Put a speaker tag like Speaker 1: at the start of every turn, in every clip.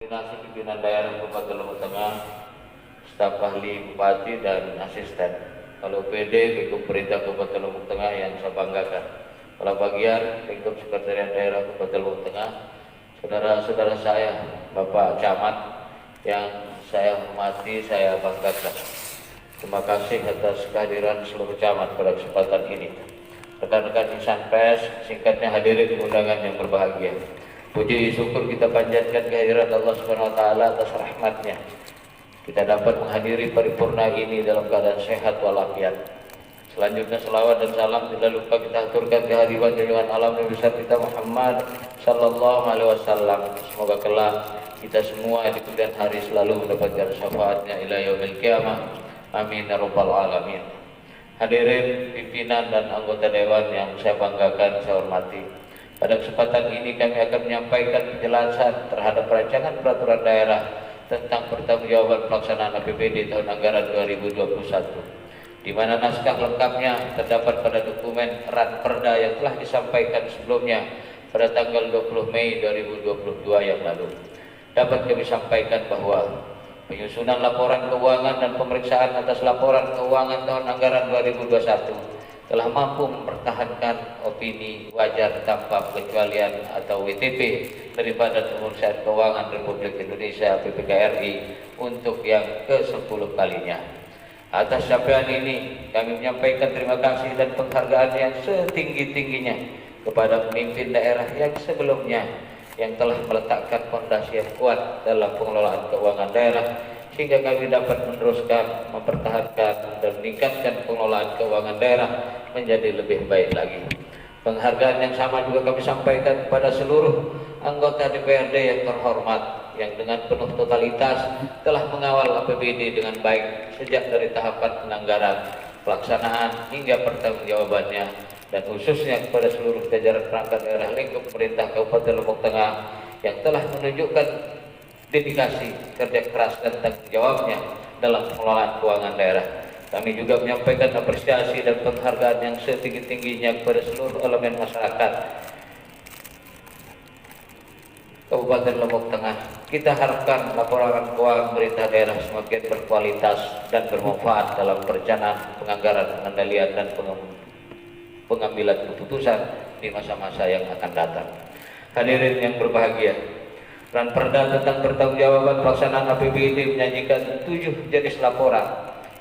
Speaker 1: Koordinasi pimpinan daerah Kabupaten Lombok Tengah, staf ahli bupati dan asisten. Kalau PD lingkup pemerintah Kabupaten Lombok Tengah yang saya banggakan. Kalau bagian lingkup sekretariat daerah Kabupaten Lombok Tengah, saudara-saudara saya, Bapak Camat yang saya hormati, saya banggakan. Terima kasih atas kehadiran seluruh camat pada kesempatan ini. Rekan-rekan insan pers, singkatnya hadirin undangan yang berbahagia. Puji syukur kita panjatkan kehadiran Allah Subhanahu wa taala atas rahmatnya. Kita dapat menghadiri paripurna ini dalam keadaan sehat walafiat. Selanjutnya selawat dan salam tidak lupa kita aturkan kehadiran junjungan alam Nabi besar kita Muhammad sallallahu alaihi wasallam. Semoga kelak kita semua di kemudian hari selalu mendapatkan syafaatnya ila yaumil qiyamah. Amin ya rabbal alamin. Hadirin pimpinan dan anggota dewan yang saya banggakan, saya hormati. Pada kesempatan ini kami akan menyampaikan penjelasan terhadap rancangan peraturan daerah tentang pertanggungjawaban pelaksanaan APBD tahun anggaran 2021, di mana naskah lengkapnya terdapat pada dokumen Ranperda yang telah disampaikan sebelumnya pada tanggal 20 Mei 2022 yang lalu. Dapat kami sampaikan bahwa penyusunan laporan keuangan dan pemeriksaan atas laporan keuangan tahun anggaran 2021 telah mampu mempertahankan opini wajar tanpa pengecualian atau WTP daripada Pemeriksaan Keuangan Republik Indonesia PPKRI untuk yang ke-10 kalinya. Atas capaian ini kami menyampaikan terima kasih dan penghargaan yang setinggi-tingginya kepada pemimpin daerah yang sebelumnya yang telah meletakkan fondasi yang kuat dalam pengelolaan keuangan daerah sehingga kami dapat meneruskan, mempertahankan dan meningkatkan pengelolaan keuangan daerah menjadi lebih baik lagi. Penghargaan yang sama juga kami sampaikan kepada seluruh anggota DPRD yang terhormat yang dengan penuh totalitas telah mengawal APBD dengan baik sejak dari tahapan penganggaran, pelaksanaan hingga pertanggungjawabannya, dan khususnya kepada seluruh jajaran perangkat daerah lingkup pemerintah Kabupaten Lombok Tengah yang telah menunjukkan dedikasi, kerja keras dan tanggung jawabnya dalam pengelolaan keuangan daerah. Kami juga menyampaikan apresiasi dan penghargaan yang setinggi-tingginya kepada seluruh elemen masyarakat Kabupaten Lombok Tengah. Kita harapkan laporan keuangan pemerintah daerah semakin berkualitas dan bermanfaat dalam perencanaan, penganggaran, pengendalian dan pengambilan keputusan di masa-masa yang akan datang. Hadirin yang berbahagia, Ranperda tentang pertanggungjawaban pelaksanaan APBD menyajikan 7 jenis laporan,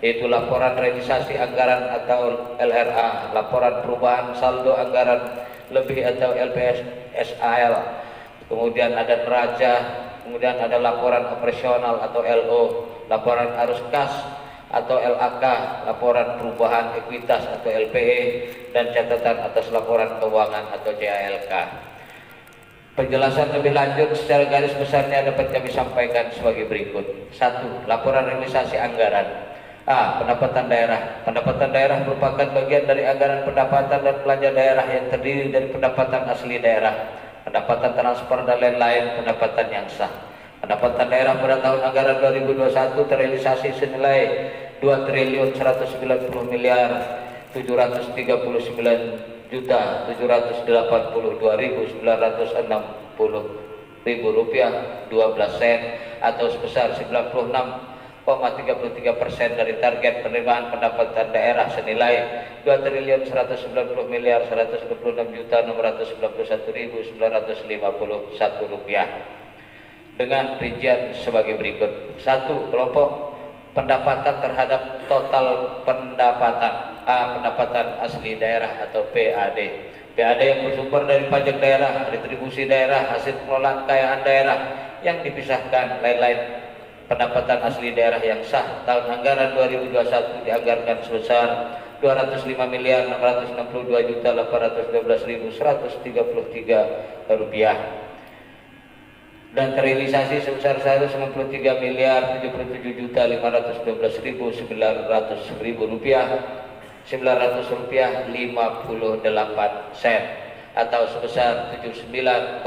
Speaker 1: yaitu laporan realisasi anggaran atau LRA, laporan perubahan saldo anggaran lebih atau LPSAL, kemudian ada neraca, kemudian ada laporan operasional atau LO, laporan arus kas atau LAK, laporan perubahan ekuitas atau LPE, dan catatan atas laporan keuangan atau CALK. Penjelasan lebih lanjut secara garis besarnya dapat kami sampaikan sebagai berikut. 1. Laporan realisasi anggaran. A. Pendapatan daerah. Pendapatan daerah merupakan bagian dari anggaran pendapatan dan belanja daerah yang terdiri dari pendapatan asli daerah, pendapatan transfer dan lain-lain pendapatan yang sah. Pendapatan daerah pada tahun anggaran 2021 terrealisasi senilai 2.189.782.960 rupiah 12 sen atau sebesar 96,33% dari target penerimaan pendapatan daerah senilai 2.190.691.951 rupiah dengan rincian sebagai berikut. 1. Kelompok pendapatan terhadap total pendapatan. A. Pendapatan asli daerah atau PAD. PAD yang bersumber dari pajak daerah, retribusi daerah, hasil pengelolaan kekayaan daerah yang dipisahkan, lain-lain. Pendapatan asli daerah yang sah tahun anggaran 2021 dianggarkan sebesar 252.662.812.133 rupiah dan terrealisasi sebesar 197.057.512.900 rupiah 900 rupiah 58 sen atau sebesar 79,29%.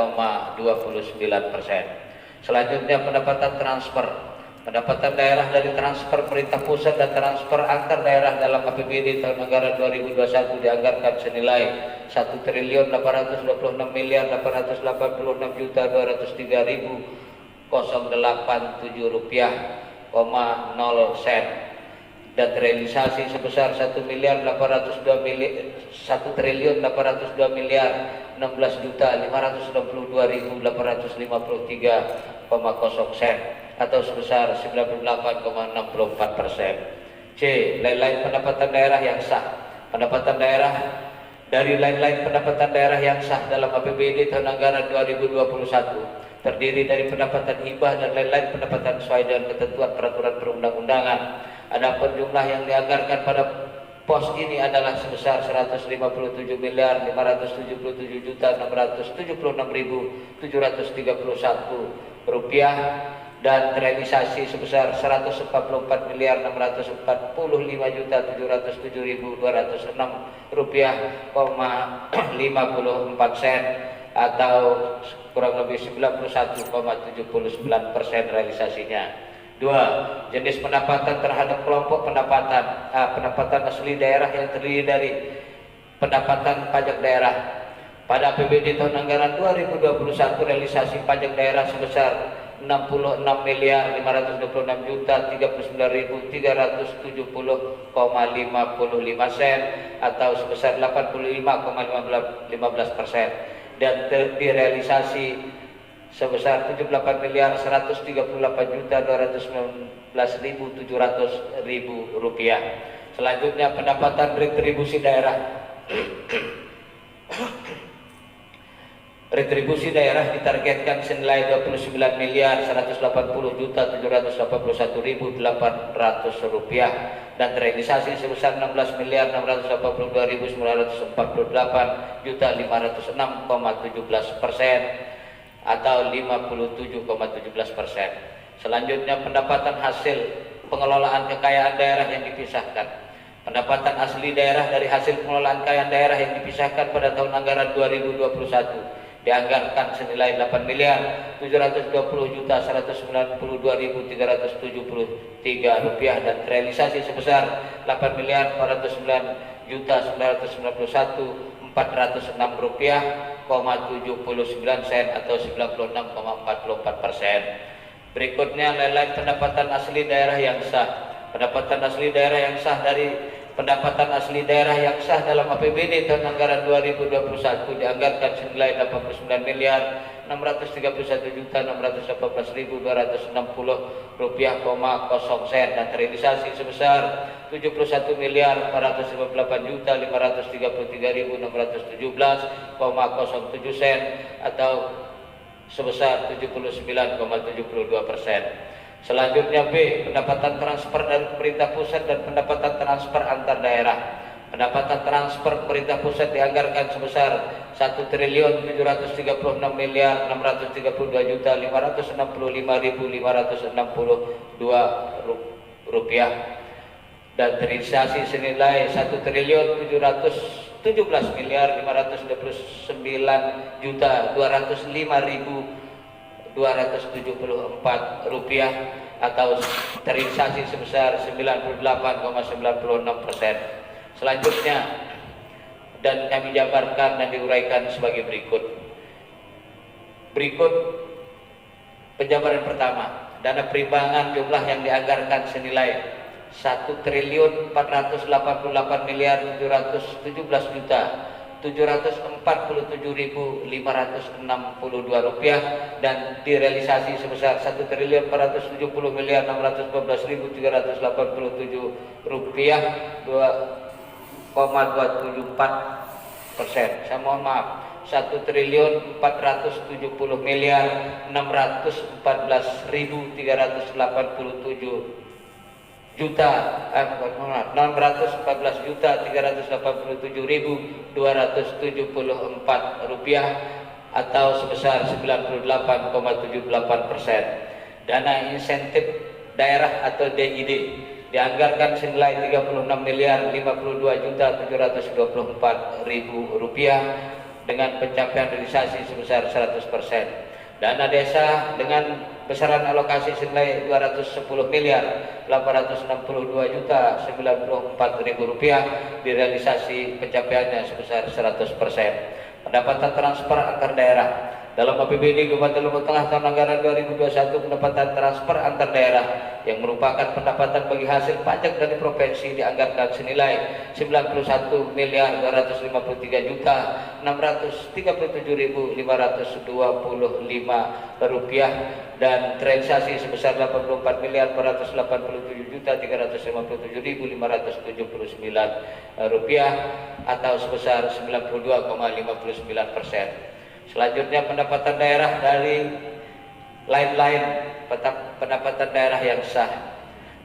Speaker 1: Selanjutnya pendapatan transfer. Pendapatan daerah dari transfer pemerintah pusat dan transfer antar daerah dalam APBD tahun anggaran 2021 dianggarkan senilai 1.826.886.203.000 rupiah, 0 sen, dan realisasi sebesar 1.412.1.562.853,0 sen atau sebesar 98,64%. C. Lain-lain pendapatan daerah yang sah. Pendapatan daerah dari lain-lain pendapatan daerah yang sah dalam APBD tahun anggaran 2021 terdiri dari pendapatan hibah dan lain-lain pendapatan sesuai dengan ketentuan peraturan perundang-undangan. Adapun jumlah yang dianggarkan pada pos ini adalah sebesar 157.576.676.731 rupiah dan terrealisasi sebesar 144.545.707.206 rupiah, 54 sen atau kurang lebih 91,79% realisasinya. 2. Jenis pendapatan terhadap kelompok pendapatan. Pendapatan asli daerah yang terdiri dari pendapatan pajak daerah. Pada APBD tahun anggaran 2021 realisasi pajak daerah sebesar 66.639.370,55 sen atau sebesar 85,15% dan direalisasi sebesar 78.138.219.700 rupiah. Selanjutnya pendapatan retribusi daerah. Retribusi daerah ditargetkan senilai 29.180.781.800 rupiah dan terrealisasi sebesar 16.689.548.506,17% atau 57,17%. Selanjutnya pendapatan hasil pengelolaan kekayaan daerah yang dipisahkan. Pendapatan asli daerah dari hasil pengelolaan kekayaan daerah yang dipisahkan pada tahun anggaran 2021 dianggarkan senilai 8.720.192.373 rupiah dan terrealisasi sebesar 8.491.406 rupiah, 79 sen atau 96,44%. Berikutnya lain-lain pendapatan asli daerah yang sah. Pendapatan asli daerah yang sah dari pendapatan asli daerah yang sah dalam APBD tahun anggaran 2021 dianggarkan senilai 89.631.618.260 rupiah, 0 sen dan terrealisasi sebesar 71.453.533.617,07 sen atau sebesar 79,72%. Selanjutnya B. Pendapatan transfer dari pemerintah pusat dan pendapatan transfer antar daerah. Pendapatan transfer pemerintah pusat dianggarkan sebesar 1.732.565.562 rupiah dan terrealisasi senilai 1.717.559.205.274 rupiah atau terrealisasi sebesar 98,96%. Selanjutnya dan kami jabarkan dan diuraikan sebagai berikut. Berikut penjabaran pertama. Dana perimbangan jumlah yang dianggarkan senilai 1.488.717.747.562 rupiah dan direalisasi sebesar 1.440.514.387 rupiah, 2,274%. Saya mohon maaf, 1.440.614.387 juta 614.387.274 rupiah atau sebesar 98,78%. Dana insentif daerah atau DID dianggarkan senilai 36.052.724.000 rupiah dengan pencapaian realisasi sebesar 100%. Dana desa dengan besaran alokasi senilai 210.862.094.000 rupiah direalisasi pencapaiannya sebesar 100%. Pendapatan transfer antar daerah Dalam APBD Kabupaten Lombok Tengah tahun anggaran 2021 pendapatan transfer antar daerah yang merupakan pendapatan bagi hasil pajak dari provinsi dianggarkan senilai 91.253.637.525 rupiah dan terrealisasi sebesar 84.487.357.579 rupiah atau sebesar 92,59%. Selanjutnya pendapatan daerah dari lain-lain pendapatan daerah yang sah.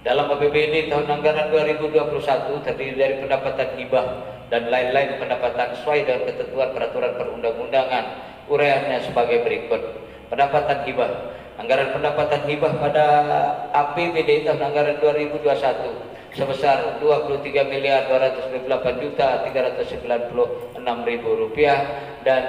Speaker 1: Dalam APBD tahun anggaran 2021 terdiri dari pendapatan hibah dan lain-lain pendapatan sesuai dengan ketentuan peraturan perundang-undangan. Uraiannya sebagai berikut. Pendapatan hibah. Anggaran pendapatan hibah pada APBD tahun anggaran 2021 sebesar Rp22.298.396.000 dan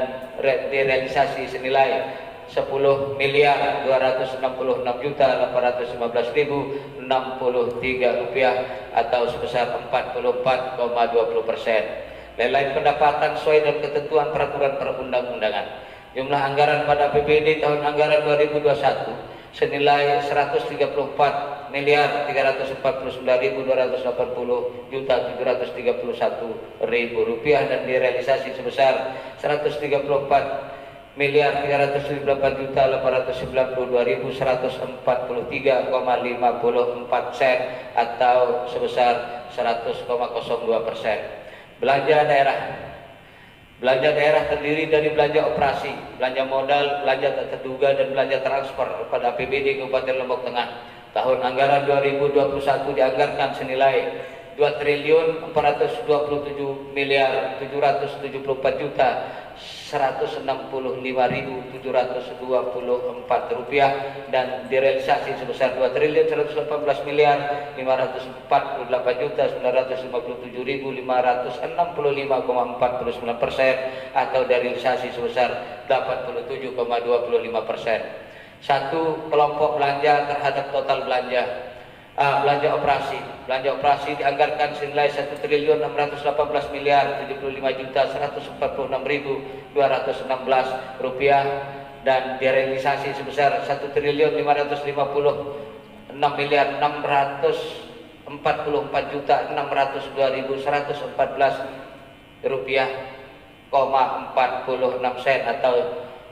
Speaker 1: direalisasi senilai Rp10.266.815.063 atau sebesar 44,20%. Lain-lain pendapatan sesuai dengan ketentuan peraturan perundang-undangan. Jumlah anggaran pada APBD tahun anggaran 2021 senilai Rp134.349.280.731.000 dan direalisasi sebesar Rp134.389.143,54 atau sebesar 100,02%. Belanja daerah. Belanja daerah terdiri dari belanja operasi, belanja modal, belanja tak terduga, dan belanja transfer pada APBD Kabupaten Lombok Tengah. Tahun anggaran 2021 dianggarkan senilai Rp2.474.765.724 dan direalisasi sebesar Rp2.118.958.547.565,49% atau direalisasi sebesar 87,25%. Satu, kelompok belanja terhadap total belanja. Belanja operasi. Belanja operasi dianggarkan senilai Rp1.685.146.216 dan direalisasi sebesar Rp1.544.614.114,46 atau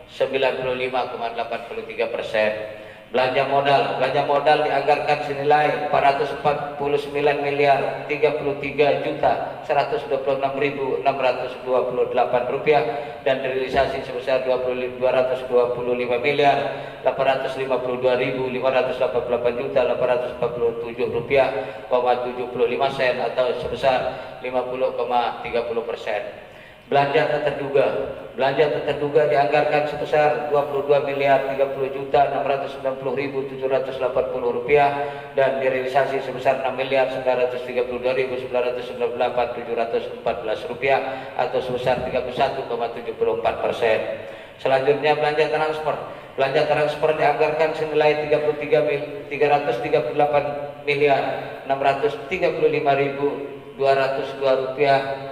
Speaker 1: 95,83%. Belanja modal. Belanja modal dianggarkan senilai Rp449.323.126.628 dan direalisasi sebesar Rp2.224.847.847,75 atau sebesar 50,30%. Belanja tak terduga. Belanja tak terduga dianggarkan sebesar Rp22.390.780 dan direalisasi sebesar Rp6.998.714 atau sebesar 31,74%. Selanjutnya belanja transfer. Belanja transfer dianggarkan senilai Rp33.638.202.100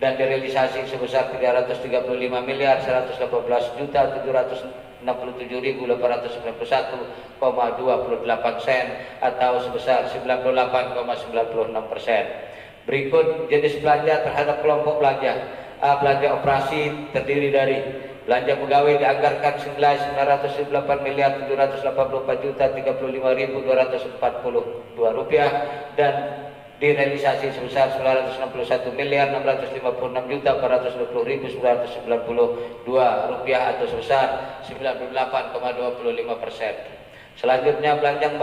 Speaker 1: dan direalisasi sebesar Rp313.5.118.197.891,28 atau sebesar 98,96%. Berikut jenis belanja terhadap kelompok belanja. Belanja operasi terdiri dari belanja pegawai dianggarkan senilai Rp998.784.242 dan direalisasi sebesar Rp961.450.420.992 atau sebesar 98,25%. Selanjutnya belanja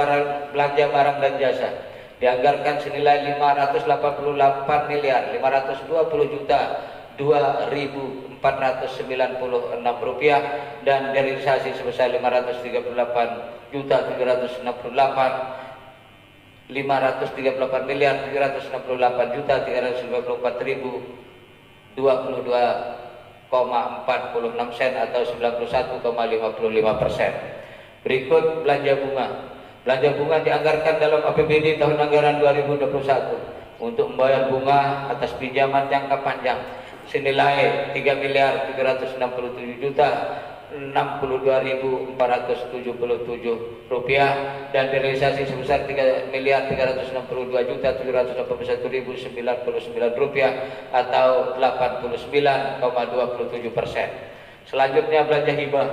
Speaker 1: barang dan jasa dianggarkan senilai Rp588.296.496 dan direalisasi sebesar Rp538.538.394.022,46 atau 91,55%. Berikut belanja bunga. Belanja bunga dianggarkan dalam APBD tahun anggaran 2021 untuk membayar bunga atas pinjaman jangka panjang senilai 3.362.062.477 rupiah dan realisasi sebesar 3.362.781.099 rupiah atau 89,27%. Selanjutnya belanja hibah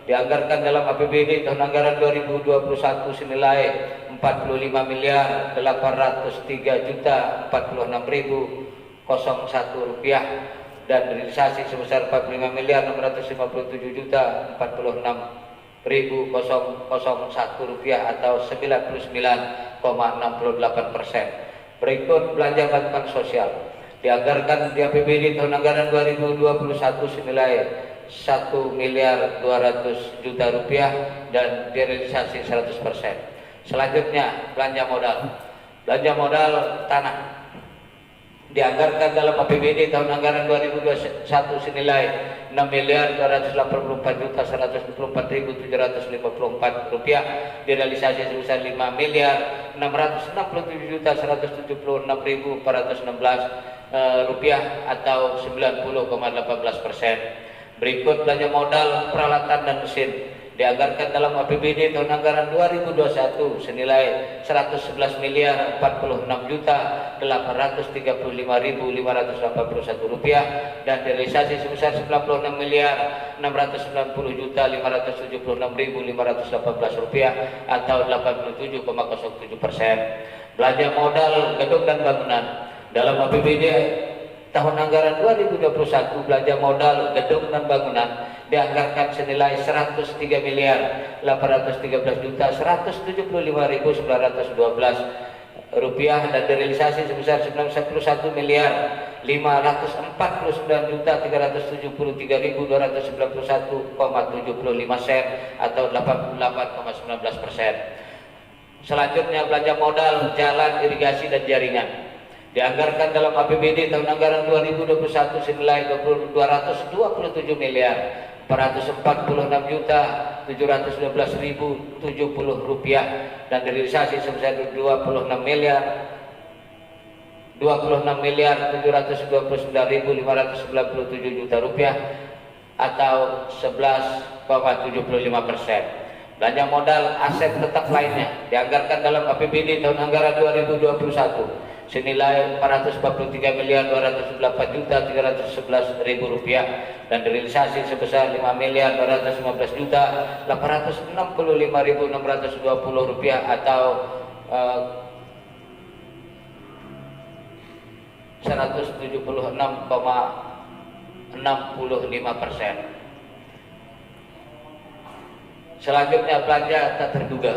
Speaker 1: dianggarkan dalam APBD tahun anggaran 2021 senilai 45.803.046.001 rupiah dan realisasi sebesar 45.646.001 rupiah atau 99,68%. Berikut belanja bantuan sosial dianggarkan di APBD tahun anggaran 2021 senilai 1.200.000.000 rupiah dan direalisasi 100%. Selanjutnya belanja modal tanah dianggarkan dalam APBD tahun anggaran 2021 senilai 6.284.124.754 rupiah direalisasi sebesar 5.677.176.416 rupiah atau 90,18%. Berikut belanja modal peralatan dan mesin dianggarkan dalam APBD tahun anggaran 2021 senilai 11.446.835.581 rupiah dan direalisasi sebesar 96.970.576.518 rupiah atau 87,07%. Belanja modal gedung dan bangunan dalam APBD tahun anggaran 2021 belanja modal gedung dan bangunan dianggarkan senilai 103.813.175.912 rupiah dan direalisasi sebesar 91.373.291,75 sen atau 88,19%. Selanjutnya belanja modal jalan, irigasi dan jaringan dianggarkan dalam APBD tahun anggaran 2021 senilai 246.712.712.070 rupiah dan direalisasi sebesar 26.729.597 rupiah atau 11,75%. Belanja modal aset tetap lainnya dianggarkan dalam APBD tahun anggaran 2021 senilai 443.208.311.000 rupiah dan direalisasi sebesar 5.815.865.620 rupiah atau 176,65%. Selanjutnya belanja tak terduga.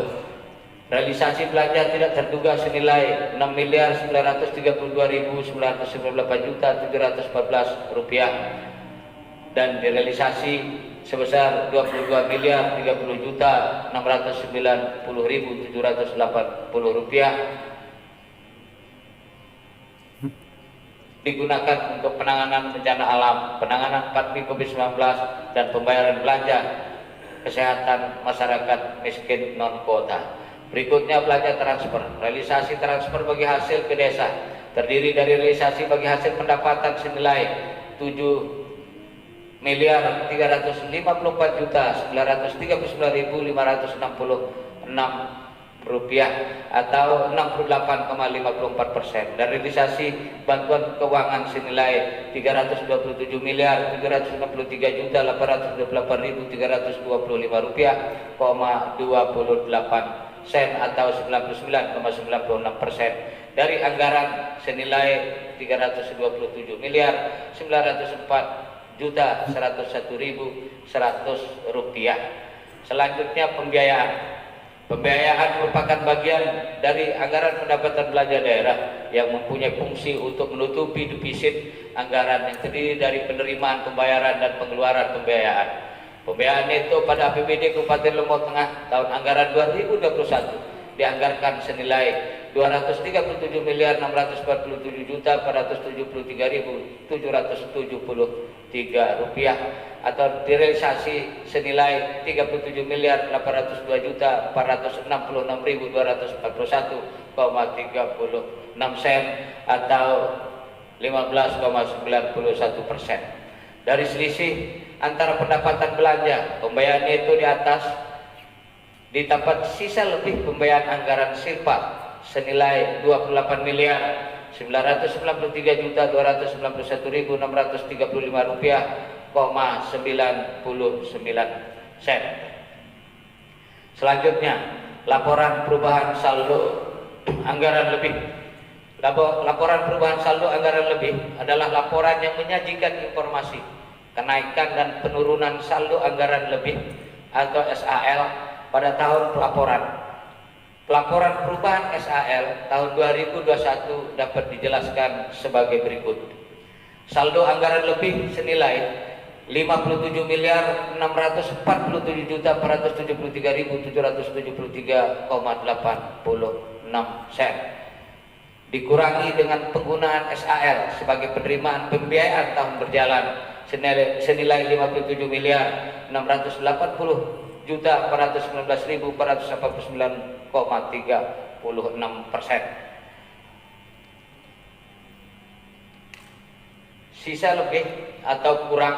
Speaker 1: Realisasi belanja tidak terduga senilai 6.932.998.714 rupiah dan direalisasi sebesar 22.030.690.780 rupiah digunakan untuk penanganan bencana alam, penanganan pandemi COVID-19 dan pembayaran belanja kesehatan masyarakat miskin non kuota. Berikutnya belanja transfer. Realisasi transfer bagi hasil ke desa terdiri dari realisasi bagi hasil pendapatan senilai 7.054.939.566 rupiah atau 68,54% dan realisasi bantuan keuangan senilai 323.763.828.325 rupiah, 28 sen atau 99,96% dari anggaran senilai 324.904.101.100 rupiah. Selanjutnya pembiayaan. Pembiayaan merupakan bagian dari anggaran pendapatan belanja daerah yang mempunyai fungsi untuk menutupi defisit anggaran yang terdiri dari penerimaan pembayaran dan pengeluaran pembiayaan. Pembiayaan itu pada APBD Kabupaten Lombok Tengah tahun anggaran 2021 dianggarkan senilai 237.647.473.770 rupiah atau direalisasi senilai 37.862.466.241,36 atau 15,91%. Dari selisih antara pendapatan belanja pembayarannya itu di atas didapat sisa lebih pembayaran anggaran silpa senilai 28.993.291.635 rupiah, 99 sen. Selanjutnya, laporan perubahan saldo anggaran lebih. Laporan perubahan saldo anggaran lebih adalah laporan yang menyajikan informasi kenaikan dan penurunan saldo anggaran lebih atau SAL pada tahun pelaporan. Pelaporan perubahan SAL tahun 2021 dapat dijelaskan sebagai berikut. Saldo anggaran lebih senilai 57.473.773,86 sen dikurangi dengan penggunaan SAL sebagai penerimaan pembiayaan tahun berjalan senilai 57.419.489,36%. Sisa lebih atau kurang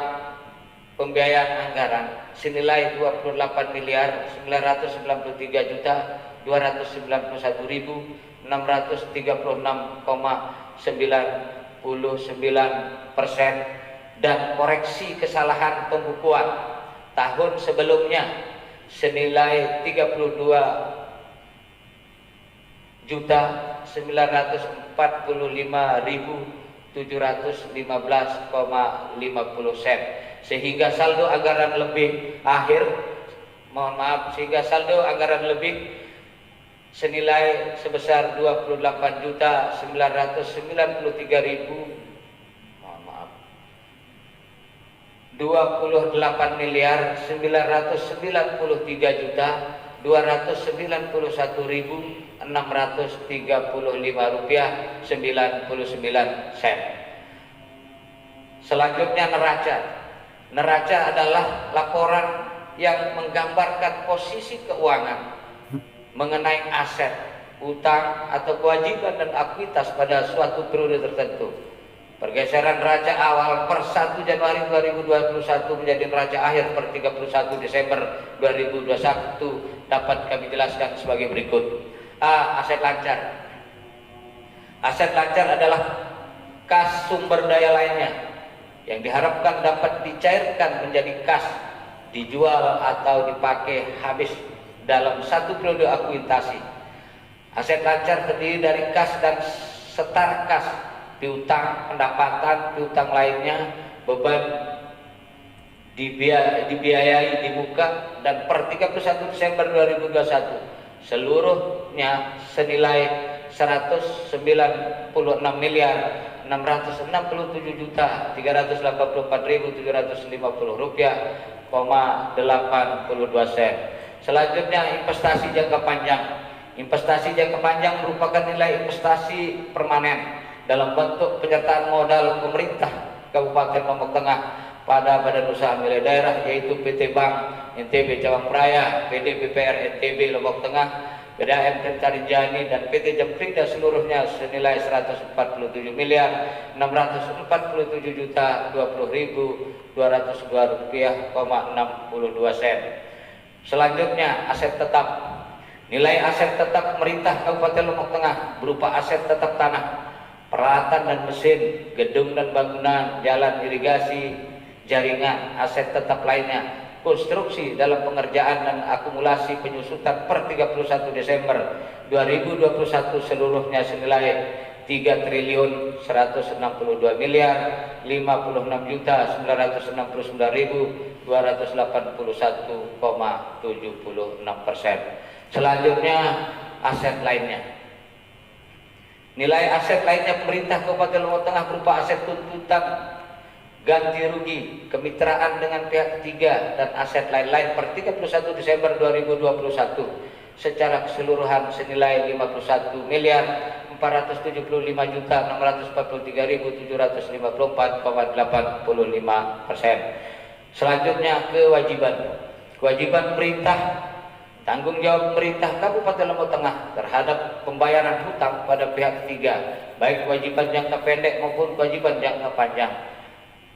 Speaker 1: pembiayaan anggaran senilai 28.996.636,99% dan koreksi kesalahan pembukuan tahun sebelumnya senilai 32.945.715,50 sen sehingga saldo anggaran lebih saldo anggaran lebih senilai sebesar 28.993.291.635 rupiah 99 sen. Selanjutnya neraca. Neraca adalah laporan yang menggambarkan posisi keuangan mengenai aset, utang atau kewajiban dan ekuitas pada suatu periode tertentu. Pergeseran neraca awal per 1 Januari 2021 menjadi neraca akhir per 31 Desember 2021 dapat kami jelaskan sebagai berikut. A. Aset lancar. Aset lancar adalah kas sumber daya lainnya yang diharapkan dapat dicairkan menjadi kas, dijual atau dipakai habis dalam satu periode akuintasi. Aset lancar terdiri dari kas dan setara kas, piutang, pendapatan, piutang lainnya, beban dibiayai di muka dan per 31 Desember 2021 seluruhnya senilai 190.667.384.750 rupiah, 82 sen. Selanjutnya investasi jangka panjang. Investasi jangka panjang merupakan nilai investasi permanen dalam bentuk penyertaan modal pemerintah Kabupaten Lombok Tengah pada badan usaha milik daerah yaitu PT Bank NTB Cawang Praya, PD BPR NTB Lombok Tengah, PDAM Rinjani dan PT Jemkrinda seluruhnya senilai 147.647.020.202 rupiah, 62 sen. Selanjutnya aset tetap. Nilai aset tetap pemerintah Kabupaten Lombok Tengah berupa aset tetap tanah, peralatan dan mesin, gedung dan bangunan, jalan irigasi, jaringan, aset tetap lainnya, konstruksi dalam pengerjaan dan akumulasi penyusutan per 31 Desember 2021 seluruhnya senilai 3.159.969.281,76%. Selanjutnya aset lainnya. Nilai aset lainnya pemerintah Kabupaten Lombok Tengah berupa aset tuntutan ganti rugi, kemitraan dengan pihak ketiga dan aset lain-lain per 31 Desember 2021 secara keseluruhan senilai 51.400.000 475.643.754,85%. Selanjutnya kewajiban. Kewajiban pemerintah, tanggung jawab pemerintah Kabupaten Lombok Tengah terhadap pembayaran hutang pada pihak ketiga, baik kewajiban jangka pendek maupun kewajiban jangka panjang.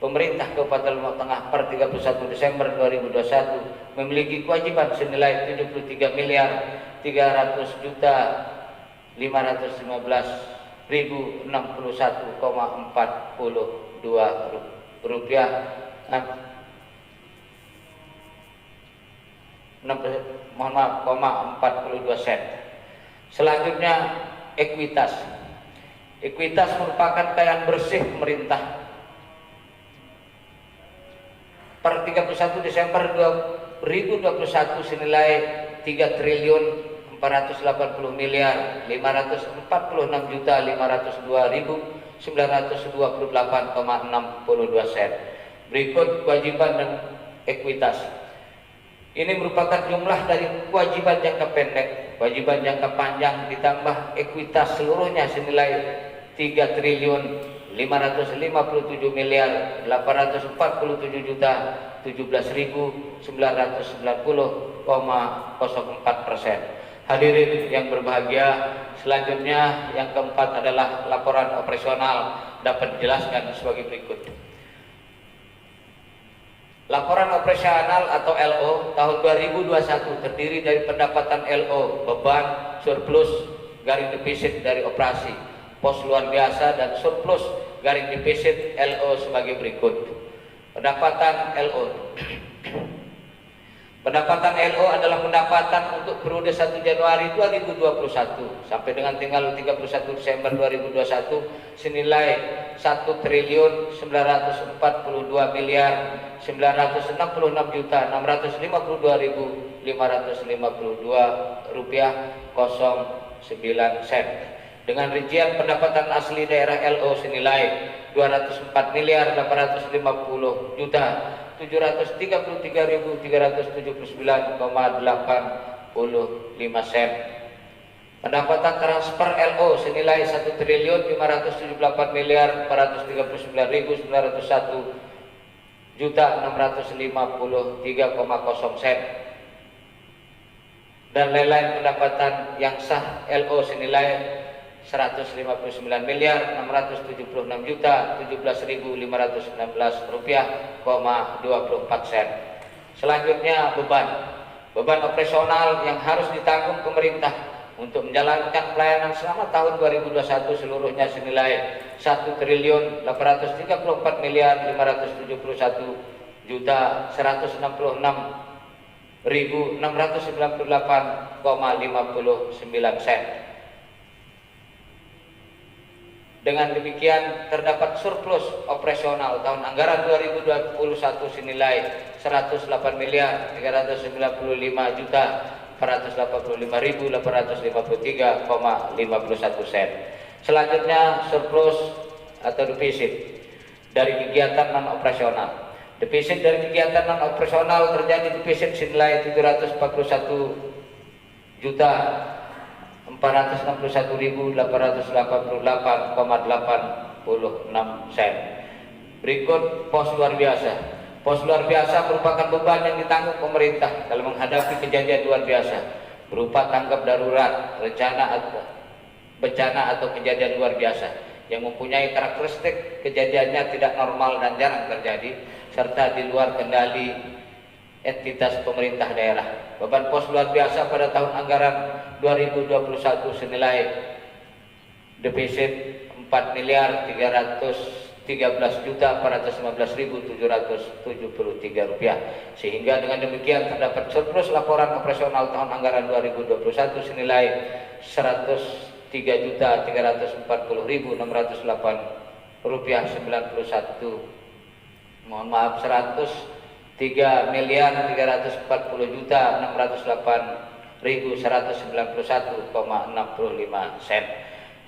Speaker 1: Pemerintah Kabupaten Lombok Tengah per 31 Desember 2021 memiliki kewajiban senilai 73.335.561,42 rupiah 42 sen. Selanjutnya ekuitas. Ekuitas merupakan kekayaan bersih pemerintah. Per 31 Desember 2021 senilai 3.480.526.502.928,62 sen. Berikut kewajiban dan ekuitas. Ini merupakan jumlah dari kewajiban jangka pendek, kewajiban jangka panjang ditambah ekuitas seluruhnya senilai 3.557.847.990,04%. Hadirin yang berbahagia, selanjutnya yang keempat adalah laporan operasional dapat dijelaskan sebagai berikut. Laporan operasional atau LO tahun 2021 terdiri dari pendapatan LO, beban, surplus, garing defisit dari operasi, pos luar biasa dan surplus garing defisit LO sebagai berikut. Pendapatan LO. Pendapatan LO adalah pendapatan untuk periode 1 Januari 2021 sampai dengan tanggal 31 Desember 2021 senilai 1.966.652.552 rupiah 09 sen. Dengan rincian pendapatan asli daerah LO senilai 204.733.379,85 sen. Pendapatan transfer LO senilai 1.578.439.901.653,0 sen. Dan lain-lain pendapatan yang sah LO senilai 159.676.017.519 rupiah, 24 sen. Selanjutnya beban. Beban operasional yang harus ditanggung pemerintah untuk menjalankan pelayanan selama tahun 2021 seluruhnya senilai 1.861.596.698,59 sen. Dengan demikian terdapat surplus operasional tahun anggaran 2021 senilai 108.385.485.853,51 sen. Selanjutnya surplus atau defisit dari kegiatan non operasional. Defisit dari kegiatan non operasional terjadi defisit senilai 741.461.888,86 sen. Berikut pos luar biasa. Pos luar biasa merupakan beban yang ditanggung pemerintah dalam menghadapi kejadian luar biasa berupa tanggap darurat, bencana atau kejadian luar biasa yang mempunyai karakteristik kejadiannya tidak normal dan jarang terjadi serta di luar kendali entitas pemerintah daerah. Beban pos luar biasa pada tahun anggaran 2021 senilai defisit 4.313.419.773 rupiah. Sehingga dengan demikian terdapat surplus laporan operasional tahun anggaran 2021 senilai 103.340.608 rupiah 3.340.608.191,65 sen.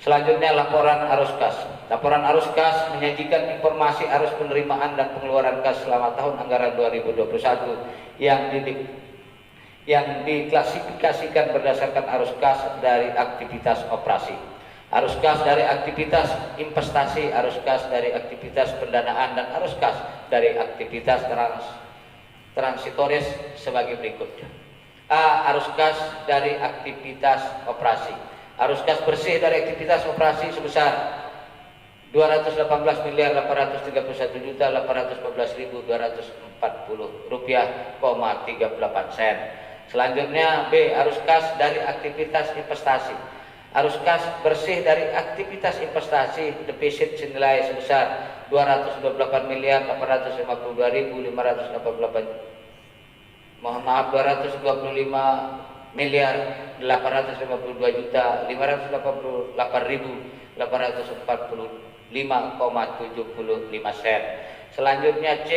Speaker 1: Selanjutnya laporan arus kas. Laporan arus kas menyajikan informasi arus penerimaan dan pengeluaran kas selama tahun anggaran 2021 yang diklasifikasikan berdasarkan arus kas dari aktivitas operasi. arus kas dari aktivitas investasi, arus kas dari aktivitas pendanaan, dan arus kas dari aktivitas transitoris sebagai berikut. A. Arus kas dari aktivitas operasi. Arus kas bersih dari aktivitas operasi sebesar 218.831.814.240 rupiah, 38 sen. Selanjutnya B. Arus kas dari aktivitas investasi. Arus kas bersih dari aktivitas investasi defisit senilai sebesar 222.845.845 sen. Selanjutnya C.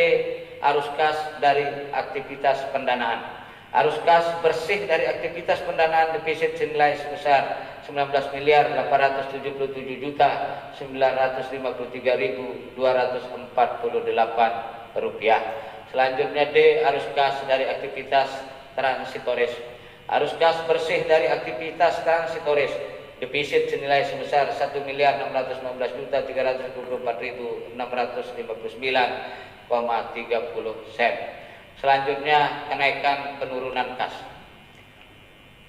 Speaker 1: Arus kas dari aktivitas pendanaan. Arus kas bersih dari aktivitas pendanaan defisit senilai sebesar 19.777.953.248 rupiah. Selanjutnya D. Arus kas dari aktivitas transitoris. Arus kas bersih dari aktivitas transitoris defisit senilai sebesar 1.619.324.659,30 sen. Selanjutnya kenaikan penurunan kas.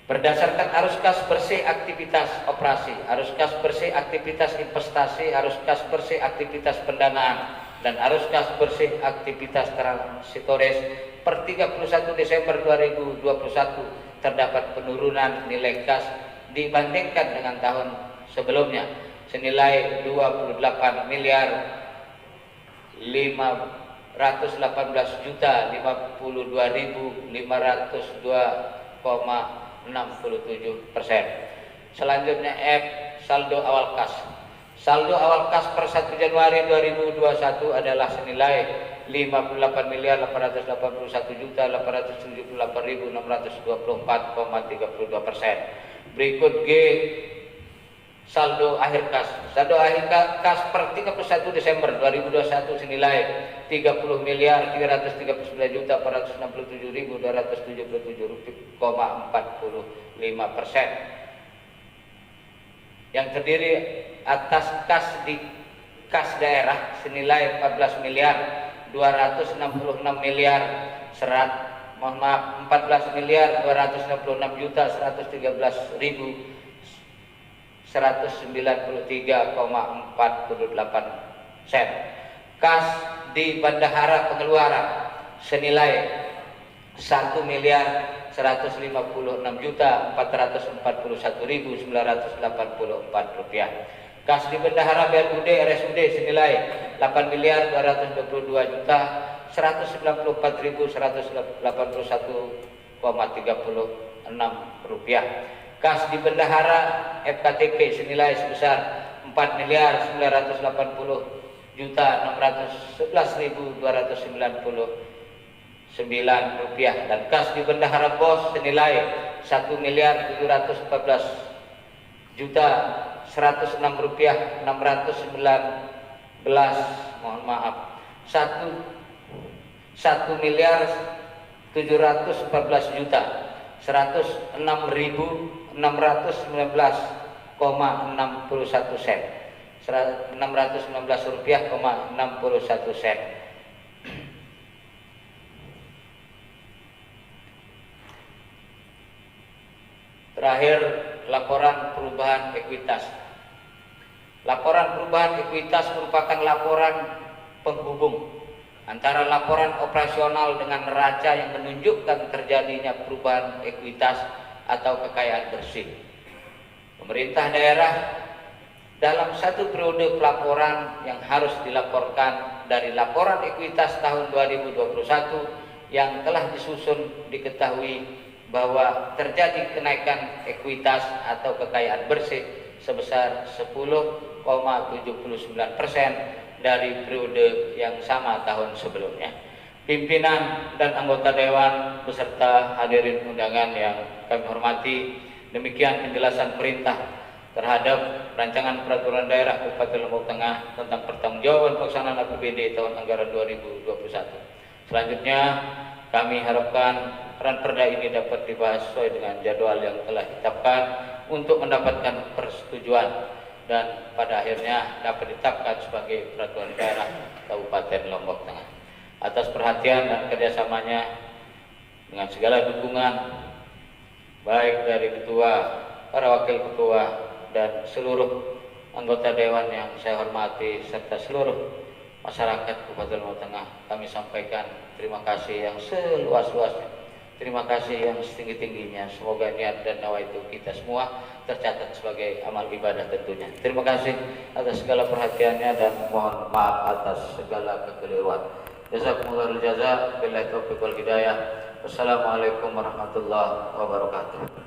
Speaker 1: Berdasarkan arus kas bersih aktivitas operasi, arus kas bersih aktivitas investasi, arus kas bersih aktivitas pendanaan, dan arus kas bersih aktivitas transitoris per 31 Desember 2021 terdapat penurunan nilai kas dibandingkan dengan tahun sebelumnya senilai 28.052.502.502,67%. Selanjutnya F. Saldo awal kas. Saldo awal kas per 1 Januari 2021 adalah senilai 58.881.878.624,32%. Berikut G. Saldo akhir kas. Saldo akhir kas per 31 Desember 2021 senilai 30.339.467.277,45%, yang terdiri atas kas di kas daerah senilai 14.293.193.193 sen. Kas di bendahara pengeluaran senilai 1.146.441.984 rupiah. Kas di bendahara BLUD RSUD senilai 8.222.194.181,36 rupiah. Kas di bendahara FKTP senilai sebesar 4.911.299 rupiah, dan kas di bendahara BOS senilai 1.716.606 rupiah 619, mohon maaf, 1.716.619,61 sen. 619 rupiah, 61 sen. Terakhir, laporan perubahan ekuitas. Laporan perubahan ekuitas merupakan laporan penghubung antara laporan operasional dengan neraca yang menunjukkan terjadinya perubahan ekuitas atau kekayaan bersih. Pemerintah daerah dalam satu periode pelaporan yang harus dilaporkan dari laporan ekuitas tahun 2021 yang telah disusun diketahui bahwa terjadi kenaikan ekuitas atau kekayaan bersih sebesar 10,79% dari periode yang sama tahun sebelumnya. Pimpinan dan anggota dewan beserta hadirin undangan yang kami hormati, demikian penjelasan perintah terhadap rancangan peraturan daerah Kabupaten Lombok Tengah tentang pertanggungjawaban pelaksanaan APBD tahun anggaran 2021. Selanjutnya kami harapkan Ranperda ini dapat dibahas sesuai dengan jadwal yang telah ditetapkan untuk mendapatkan persetujuan. dan pada akhirnya dapat ditetapkan sebagai peraturan daerah Kabupaten Lombok Tengah. Atas perhatian dan kerjasamanya dengan segala dukungan baik dari ketua, para wakil ketua, dan seluruh anggota dewan yang saya hormati serta seluruh masyarakat Kabupaten Lombok Tengah, kami sampaikan terima kasih yang seluas-luasnya, terima kasih yang setinggi-tingginya. Semoga niat dan nawaitu kita semua tercatat sebagai amal ibadah tentunya. Terima kasih atas segala perhatiannya dan mohon maaf atas segala kekeliruan. Jazakumullah jaza, billahi taufiq wal hidayah. Wassalamualaikum warahmatullahi wabarakatuh.